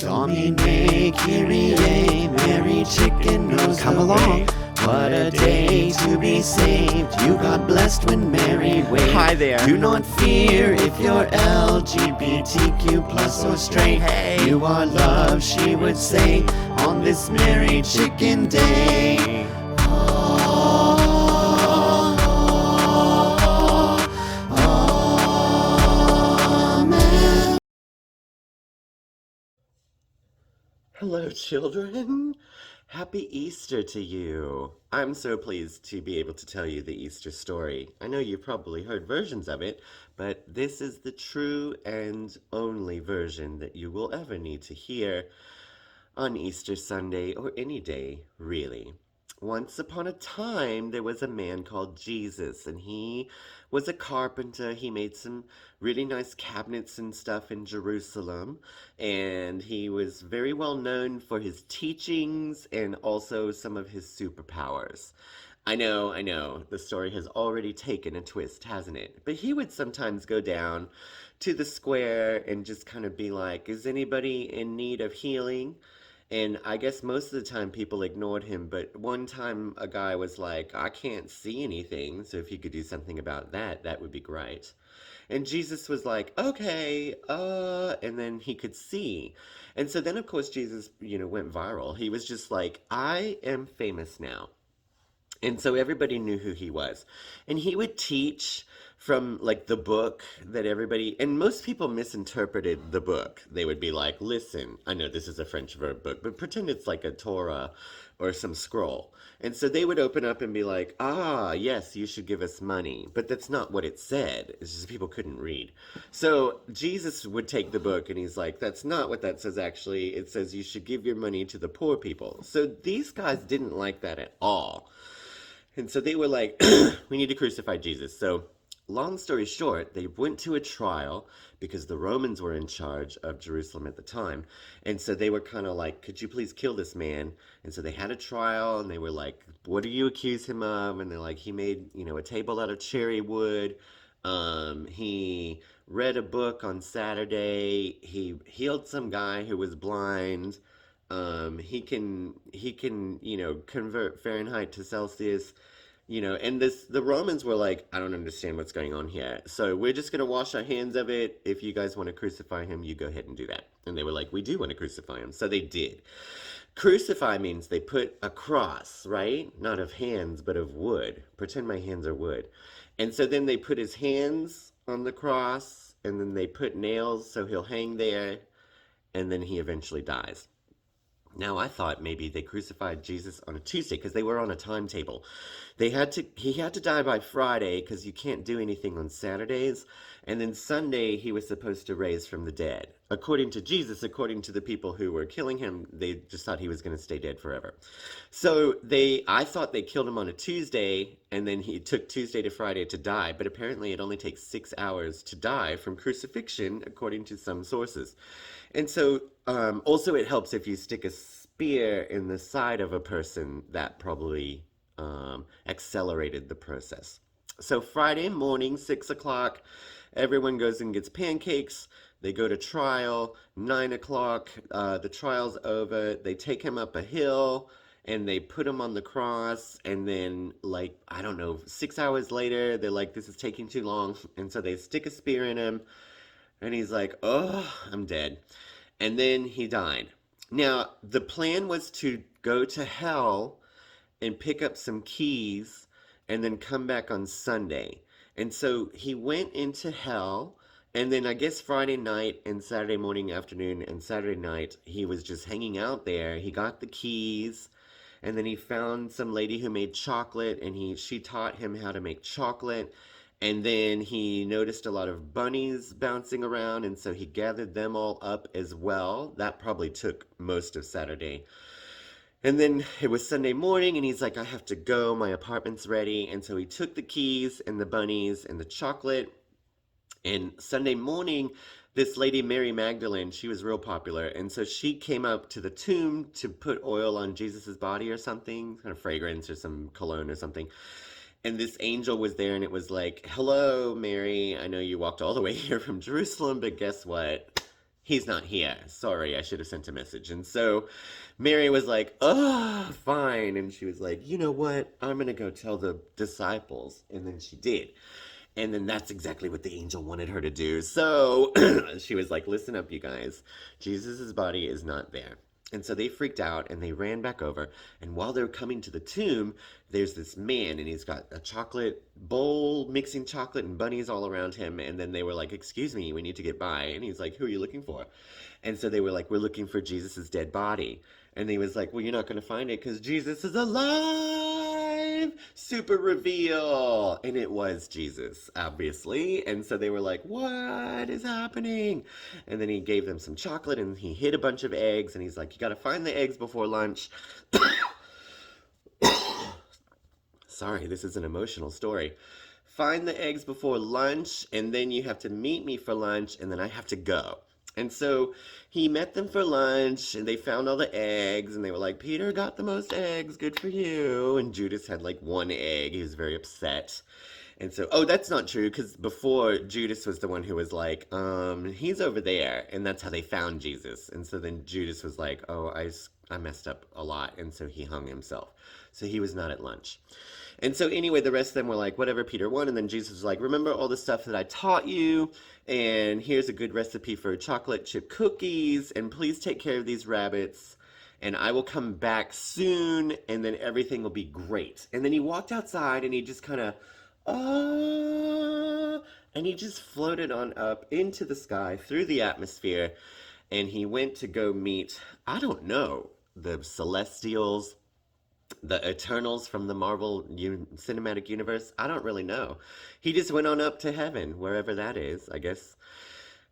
Domine, Kyrie, Mary Chicken knows Come the along. way. What a day to be saved. You got blessed when Mary waved. Hi there. Do not fear if you're LGBTQ plus or straight. Hey. You are loved, she would say, on this Mary Chicken Day. Amen. Hello, children. Happy Easter to you. I'm so pleased to be able to tell you the Easter story. I know you've probably heard versions of it, but this is the true and only version that you will ever need to hear on Easter Sunday or any day, really. Once upon a time, there was a man called Jesus, and he was a carpenter. He made some really nice cabinets and stuff in Jerusalem, and he was very well known for his teachings and also some of his superpowers. I know, the story has already taken a twist, hasn't it? But he would sometimes go down to the square and just kind of be like, is anybody in need of healing? And I guess most of the time people ignored him, but one time a guy was like, I can't see anything, so if you could do something about that, that would be great. And Jesus was like, okay, and then he could see. And so then, of course, Jesus, went viral. He was just like, I am famous now. And so everybody knew who he was. And he would teach from like the book that everybody, and most people misinterpreted the book. They would be like, listen, I know this is a French verb book, but pretend it's like a Torah or some scroll. And so they would open up and be like, ah, yes, you should give us money. But that's not what it said. It's just people couldn't read. So Jesus would take the book and he's like, that's not what that says actually. It says you should give your money to the poor people. So these guys didn't like that at all. And so they were like, we need to crucify Jesus. So long story short, they went to a trial because the Romans were in charge of Jerusalem at the time. And so they were kind of like, could you please kill this man? And so they had a trial and they were like, what do you accuse him of? And they're like, he made, a table out of cherry wood. He read a book on Saturday. He healed some guy who was blind. He can convert Fahrenheit to Celsius. And the Romans were like, I don't understand what's going on here. So we're just going to wash our hands of it. If you guys want to crucify him, you go ahead and do that. And they were like, we do want to crucify him. So they did. Crucify means they put a cross, right? Not of hands, but of wood. Pretend my hands are wood. And so then they put his hands on the cross, and then they put nails so he'll hang there, and then he eventually dies. Now I thought maybe they crucified Jesus on a Tuesday because they were on a timetable. He had to die by Friday because you can't do anything on Saturdays, and then Sunday he was supposed to raise from the dead. According to Jesus, according to the people who were killing him, they just thought he was going to stay dead forever. So I thought they killed him on a Tuesday, and then he took Tuesday to Friday to die, but apparently it only takes 6 hours to die from crucifixion, according to some sources. And so also it helps if you stick a spear in the side of a person. That probably accelerated the process. So Friday morning, 6 o'clock, everyone goes and gets pancakes. They go to trial. 9 o'clock, the trial's over. They take him up a hill and they put him on the cross. And then, 6 hours later, they're like, this is taking too long. And so they stick a spear in him. And he's like, oh, I'm dead. And then he died. Now, the plan was to go to hell and pick up some keys and then come back on Sunday. And so he went into hell. And then I guess Friday night and Saturday morning, afternoon, and Saturday night, he was just hanging out there. He got the keys. And then he found some lady who made chocolate. And she taught him how to make chocolate. And then he noticed a lot of bunnies bouncing around, and so he gathered them all up as well. That probably took most of Saturday. And then it was Sunday morning, and he's like, I have to go, my apartment's ready. And so he took the keys and the bunnies and the chocolate. And Sunday morning, this lady, Mary Magdalene, she was real popular. And so she came up to the tomb to put oil on Jesus's body or something, kind of fragrance or some cologne or something. And this angel was there, and it was like, hello, Mary, I know you walked all the way here from Jerusalem, but guess what? he's not here. Sorry, I should have sent a message. And so Mary was like, oh, fine. And she was like, you know what? I'm going to go tell the disciples. And then she did. And then that's exactly what the angel wanted her to do. So she was like, listen up, you guys. Jesus' body is not there. And so they freaked out and they ran back over. And while they're coming to the tomb, there's this man and he's got a chocolate bowl mixing chocolate and bunnies all around him. And then they were like, excuse me, we need to get by. And he's like, who are you looking for? And so they were like, we're looking for Jesus's dead body. And he was like, well, you're not going to find it because Jesus is alive. Super reveal. And it was Jesus, obviously. And so they were like, what is happening? And then he gave them some chocolate and he hid a bunch of eggs. And he's like, you got to find the eggs before lunch. Sorry, this is an emotional story. Find the eggs before lunch, and then you have to meet me for lunch, and then I have to go. And so he met them for lunch, and they found all the eggs, and they were like, Peter got the most eggs, good for you. And Judas had like one egg. He was very upset. And so, oh, that's not true, because before Judas was the one who was like, he's over there. And that's how they found Jesus. And so then Judas was like, oh, I messed up a lot. And so he hung himself. So he was not at lunch. And so anyway, the rest of them were like, whatever, Peter won. And then Jesus was like, remember all the stuff that I taught you? And here's a good recipe for chocolate chip cookies. And please take care of these rabbits. And I will come back soon. And then everything will be great. And then he walked outside and he just kind of, and he just floated on up into the sky through the atmosphere. And he went to go meet, I don't know, the Celestials, the Eternals from the Marvel Cinematic Universe. I don't really know. He just went on up to heaven, wherever that is, I guess.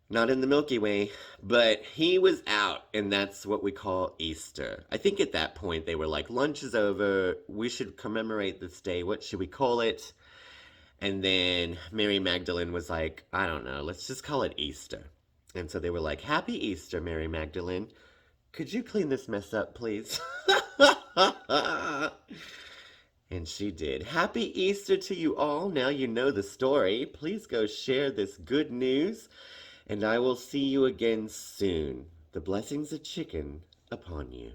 Not in the Milky Way, but he was out, and that's what we call Easter. I think at that point they were like, lunch is over, we should commemorate this day, what should we call it? And then Mary Magdalene was like, I don't know, let's just call it Easter. And so they were like, Happy Easter, Mary Magdalene. Could you clean this mess up, please? And she did. Happy Easter to you all. Now you know the story. Please go share this good news. And I will see you again soon. The blessings of chicken upon you.